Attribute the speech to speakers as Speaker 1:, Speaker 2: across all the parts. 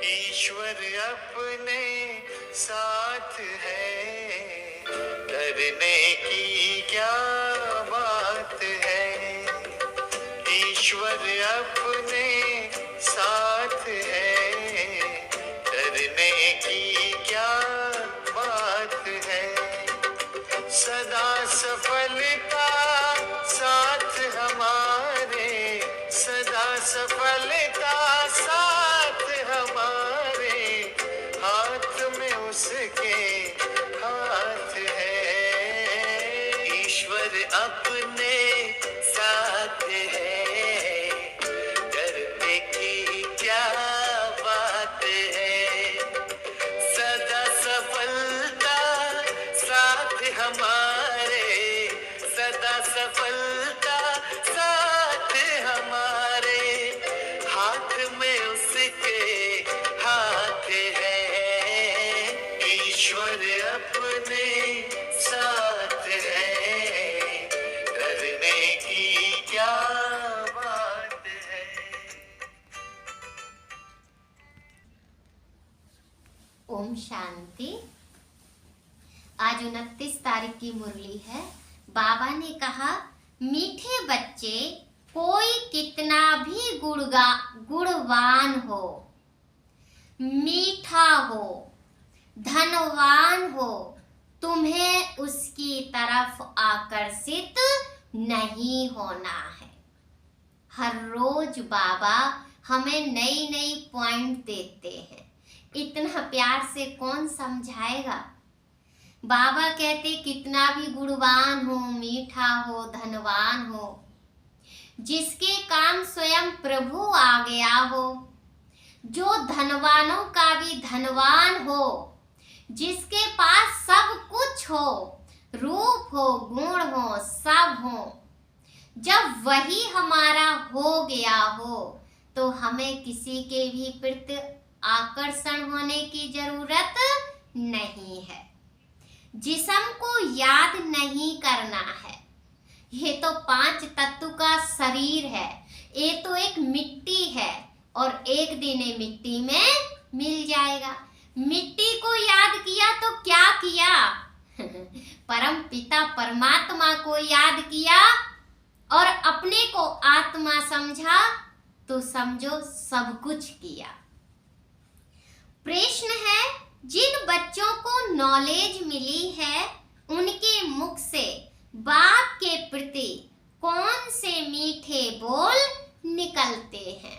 Speaker 1: ईश्वर अपने साथ है, डरने की क्या बात है। ईश्वर अपने साथ है, डरने की क्या बात है। सदा सफलता साथ हमारे, सदा सफलता साथ हमारे, हाथ में उसके हाथ है। ईश्वर अपने साथ है, डरने की क्या बात है। सदा सफलता साथ हमारे, सदा सफलता साथ हमारे, हाथ में उसके हाथ है। ईश्वर अपने साथ है, डरने की क्या बात है।
Speaker 2: ओम शांति। आज 29 तारीख की मुरली है। बाबा ने कहा, मीठे बच्चे, कोई कितना भी गुणवान हो, मीठा हो, धनवान हो, तुम्हें उसकी तरफ आकर्षित नहीं होना है। हर रोज बाबा हमें नई नई पॉइंट देते हैं। इतना प्यार से कौन समझाएगा। बाबा कहते कितना भी गुणवान हो, मीठा हो, धनवान हो, जिसके काम स्वयं प्रभु आ गया हो, जो धनवानों का भी धनवान हो, जिसके पास सब कुछ हो, रूप हो, गुण हो, सब हो, जब वही हमारा हो गया हो तो हमें किसी के भी प्रति आकर्षण होने की जरूरत नहीं है। जिस्म को याद नहीं करना है। ये तो 5 तत्व का शरीर है। ये तो एक मिट्टी है और एक दिन ये मिट्टी में मिल जाएगा। मिट्टी को याद किया तो क्या किया? परम पिता परमात्मा को याद किया और अपने को आत्मा समझा तो समझो सब कुछ किया। प्रश्न है, जिन बच्चों को नॉलेज मिली है उनके मुख से बाप के प्रति कौन से मीठे बोल निकलते हैं?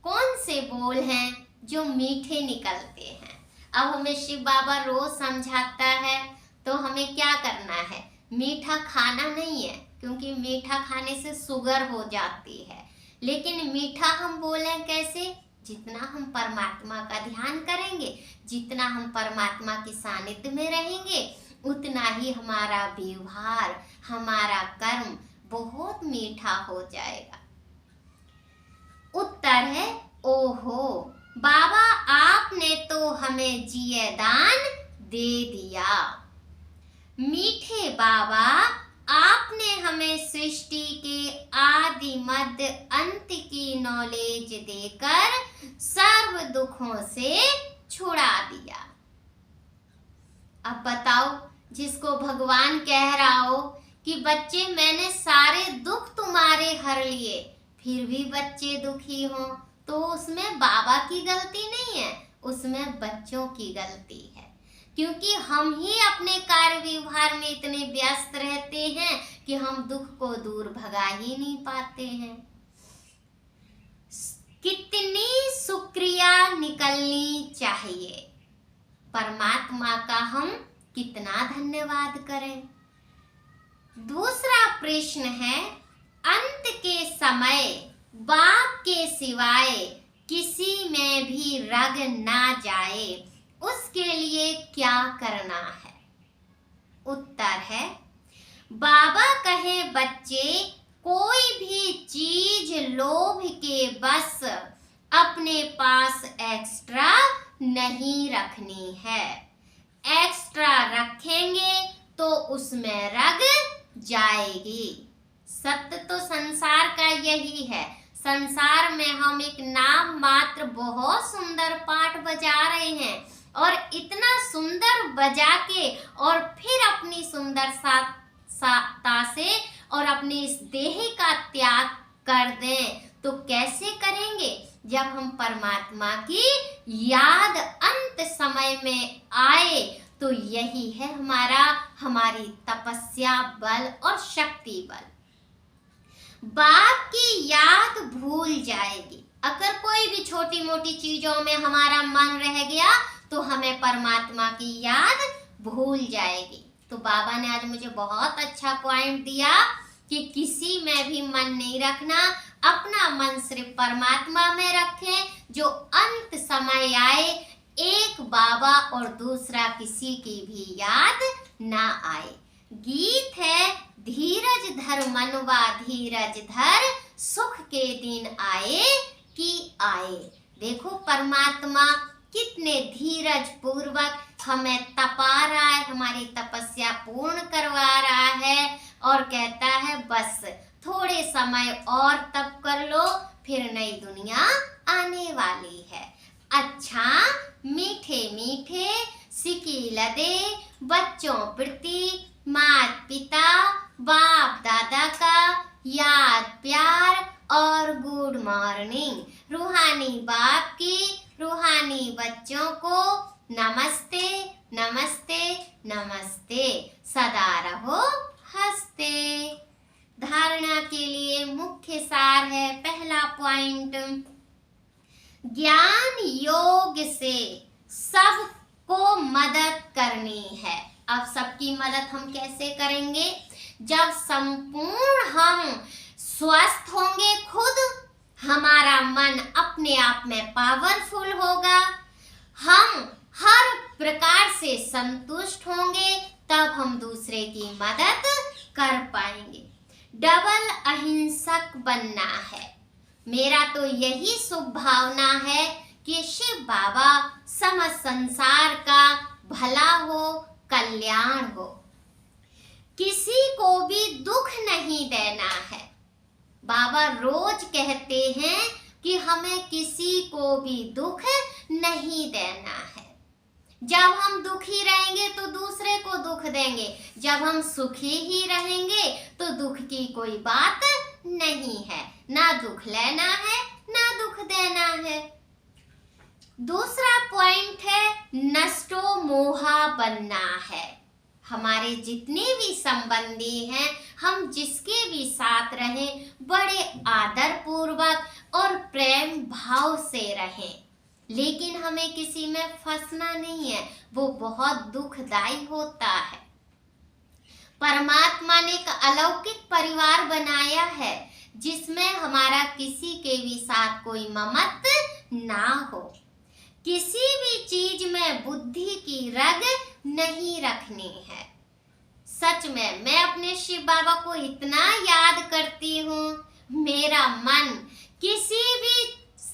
Speaker 2: कौन से बोल हैं जो मीठे निकलते हैं? अब हमें शिव बाबा रोज समझाता है तो हमें क्या करना है? मीठा खाना नहीं है, क्योंकि मीठा खाने से शुगर हो जाती है। लेकिन मीठा हम बोलें कैसे? जितना हम परमात्मा का ध्यान करेंगे, जितना हम परमात्मा की सानिध्य में रहेंगे, उतना ही हमारा व्यवहार, हमारा कर्म बहुत मीठा हो जाएगा। उत्तर है, ओहो बाबा, आपने तो हमें जिए दान दे दिया। मीठे बाबा, आपने हमें सृष्टि के आदि मध्य अंत की नॉलेज देकर सर्व दुखों से छुड़ा दिया। अब बताओ, जिसको भगवान कह रहा हो कि बच्चे मैंने सारे दुख तुम्हारे हर लिए, फिर भी बच्चे दुखी हो, तो उसमें बाबा की गलती नहीं है, उसमें बच्चों की गलती है। क्योंकि हम ही अपने कार्य व्यवहार में इतने व्यस्त रहते हैं कि हम दुख को दूर भगा ही नहीं पाते हैं। कितनी शुक्रिया निकलनी चाहिए, परमात्मा का हम कितना धन्यवाद करें। दूसरा प्रश्न है, अंत के समय बाप के सिवाय किसी में भी रग ना जाए, उसके लिए क्या करना है? उत्तर है, बाबा कहे बच्चे, कोई भी चीज लोभ के बस अपने पास एक्स्ट्रा नहीं रखनी है। एक्स्ट्रा रखेंगे तो उसमें रग जाएगी। सत्य तो संसार का यही है, संसार में हम एक नाम मात्र बहुत सुंदर पाठ बजा रहे हैं, और इतना सुंदर बजा के और फिर अपनी सुंदरता से और अपनी इस देह का त्याग कर दें तो कैसे करेंगे? जब हम परमात्मा की याद अंत समय में आए तो यही है हमारी तपस्या बल और शक्ति बल। बाप की याद भूल जाएगी। अगर कोई भी छोटी मोटी चीजों में हमारा मन रह गया तो हमें परमात्मा की याद भूल जाएगी। तो बाबा ने आज मुझे बहुत अच्छा पॉइंट दिया कि किसी में भी मन नहीं रखना, अपना मन सिर्फ परमात्मा में रखें। जो अंत समय आए एक बाबा और दूसरा किसी की भी याद ना आए। गीत है धीरज धर मनवा धीरज धर, सुख के दिन आए कि आए। देखो परमात्मा कितने धीरज पूर्वक हमें तपा रहा है, हमारी तपस्या पूर्ण करवा रहा है और कहता है बस थोड़े समय और तप कर लो, फिर नई दुनिया आने वाली है। अच्छा मीठे मीठे सिकी लदे बच्चों प्रति माता पिता बाप दादा का याद प्यार और गुड मॉर्निंग। रूहानी बाप की रूहानी बच्चों को नमस्ते नमस्ते नमस्ते। सदा रहो हंसते। धारणा के लिए मुख्य सार है, पहला पॉइंट, ज्ञान योग से सबको मदद करनी है। अब सबकी मदद हम कैसे करेंगे? जब संपूर्ण हम स्वस्थ होंगे, खुद हमारा मन अपने आप में पावरफुल होगा, हम हर प्रकार से संतुष्ट होंगे, तब हम दूसरे की मदद कर पाएंगे। डबल अहिंसक बनना है। मेरा तो यही शुभ भावना है कि शिव बाबा समस्त संसार का भला हो, कल्याण हो। किसी को भी दुख नहीं देना है। बाबा रोज कहते हैं कि हमें किसी को भी दुख नहीं देना है। जब हम दुखी रहेंगे तो दूसरे को दुख देंगे, जब हम सुखी ही रहेंगे तो दुख की कोई बात नहीं है। ना दुख लेना है ना दुख देना है। दूसरा पॉइंट है नष्टो मोहा बनना है। हमारे जितने भी संबंधी हैं, हम जिसके भी साथ रहें, बड़े आदर पूर्वक और प्रेम भाव से रहें, लेकिन हमें किसी में फंसना नहीं है, वो बहुत दुखदाई होता है। परमात्मा ने एक अलौकिक परिवार बनाया है जिसमें हमारा किसी के भी साथ कोई ममत ना हो। किसी भी चीज में बुद्धि की रग नहीं रखनी है। सच में मैं अपने शिव बाबा को इतना याद करती हूँ, मेरा मन किसी भी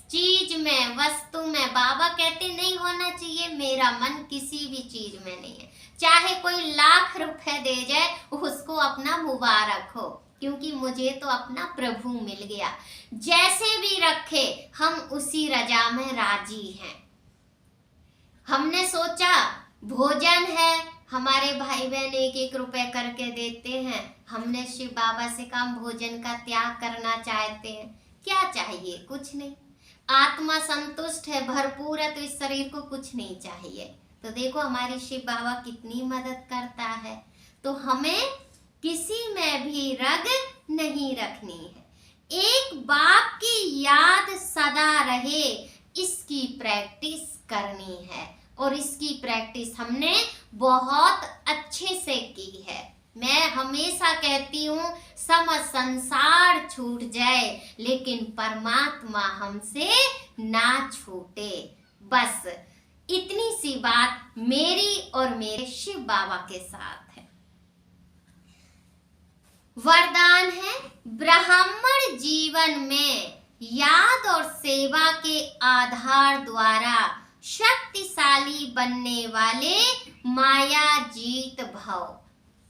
Speaker 2: चीज में वस्तु में, बाबा कहते नहीं होना चाहिए, मेरा मन किसी भी चीज में नहीं है। चाहे कोई लाख रुपए दे जाए उसको अपना मुबारक हो, क्योंकि मुझे तो अपना प्रभु मिल गया। जैसे भी रखे हम उसी रजा में राजी हैं। हमने सोचा भोजन है, हमारे भाई बहन एक एक रुपए करके देते हैं, हमने शिव बाबा से कहा भोजन का त्याग करना चाहते हैं। क्या चाहिए? कुछ नहीं। आत्मा संतुष्ट है, भरपूर है, तो इस शरीर को कुछ नहीं चाहिए। तो देखो हमारे शिव बाबा कितनी मदद करता है। तो हमें किसी में भी रग नहीं रखनी है। एक बाप की याद सदा रहे, इसकी प्रैक्टिस करनी है, और इसकी प्रैक्टिस हमने बहुत अच्छे से की है। मैं हमेशा कहती हूँ समस्त संसार छूट जाए लेकिन परमात्मा हमसे ना छूटे। बस इतनी सी बात मेरी और मेरे शिव बाबा के साथ है। वरदान है ब्राह्मण जीवन में याद और सेवा के आधार द्वारा शक्तिशाली बनने वाले माया जीत भव।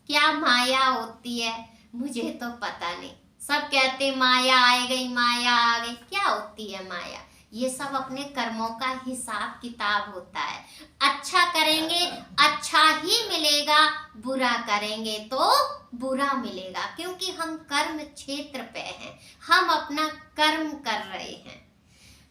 Speaker 2: क्या माया होती है मुझे तो पता नहीं, सब कहते माया आ गई, माया आ गई। क्या होती है माया? ये सब अपने कर्मों का हिसाब किताब होता है। अच्छा करेंगे अच्छा ही मिलेगा, बुरा करेंगे तो बुरा मिलेगा, क्योंकि हम कर्म क्षेत्र पे हैं, हम अपना कर्म कर रहे हैं।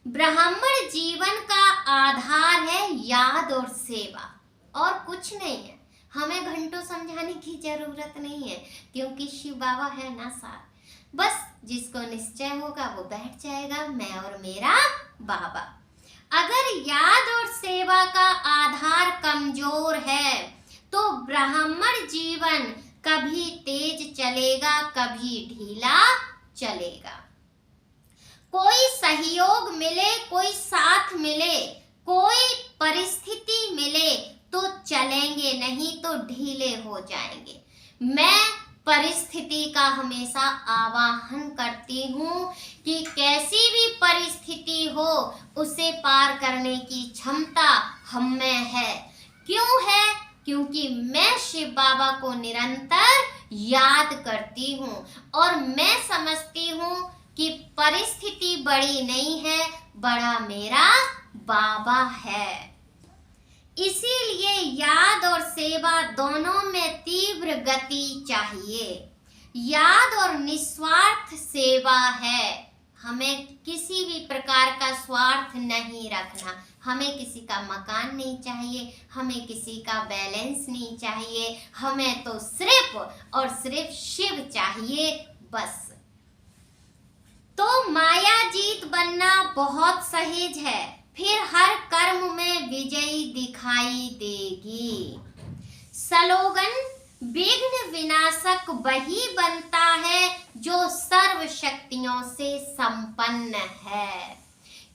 Speaker 2: ब्राह्मण जीवन का आधार है याद और सेवा, और कुछ नहीं है। हमें घंटों समझाने की जरूरत नहीं है, क्योंकि शिव बाबा है ना साथ। बस जिसको निश्चय होगा वो बैठ जाएगा, मैं और मेरा बाबा। अगर याद और सेवा का आधार कमजोर है तो ब्राह्मण जीवन कभी तेज चलेगा, कभी ढीला चलेगा। कोई सहयोग मिले, कोई साथ मिले, कोई परिस्थिति मिले तो चलेंगे, नहीं तो ढीले हो जाएंगे। मैं परिस्थिति का हमेशा आवाहन करती हूँ कि कैसी भी परिस्थिति हो उसे पार करने की क्षमता हम में है। क्यों है? क्योंकि मैं शिव बाबा को निरंतर याद करती हूँ और मैं समझती हूँ कि परिस्थिति बड़ी नहीं है, बड़ा मेरा बाबा है। इसीलिए याद और सेवा दोनों में तीव्र गति चाहिए। याद और निस्वार्थ सेवा है। हमें किसी भी प्रकार का स्वार्थ नहीं रखना। हमें किसी का मकान नहीं चाहिए, हमें किसी का बैलेंस नहीं चाहिए, हमें तो सिर्फ और सिर्फ शिव चाहिए बस। तो माया जीत बनना बहुत सहज है, फिर हर कर्म में विजयी दिखाई देगी। स्लोगन विघ्न विनाशक वही बनता है जो सर्व शक्तियों से संपन्न है।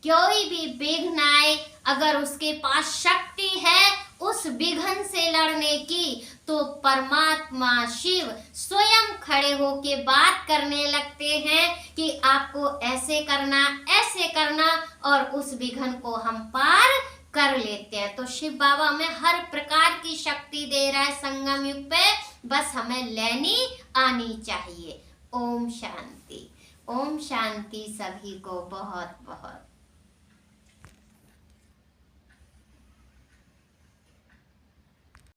Speaker 2: कोई भी विघ्न आए, अगर उसके पास शक्ति है उस विघ्न से लड़ने की, तो परमात्मा शिव स्वयं खड़े होके बात करने लगते हैं कि आपको ऐसे करना, और उस विघ्न को हम पार कर लेते हैं। तो शिव बाबा हमें हर प्रकार की शक्ति दे रहा है संगम युग पे, बस हमें लेनी आनी चाहिए। ओम शांति। ओम शांति सभी को बहुत बहुत।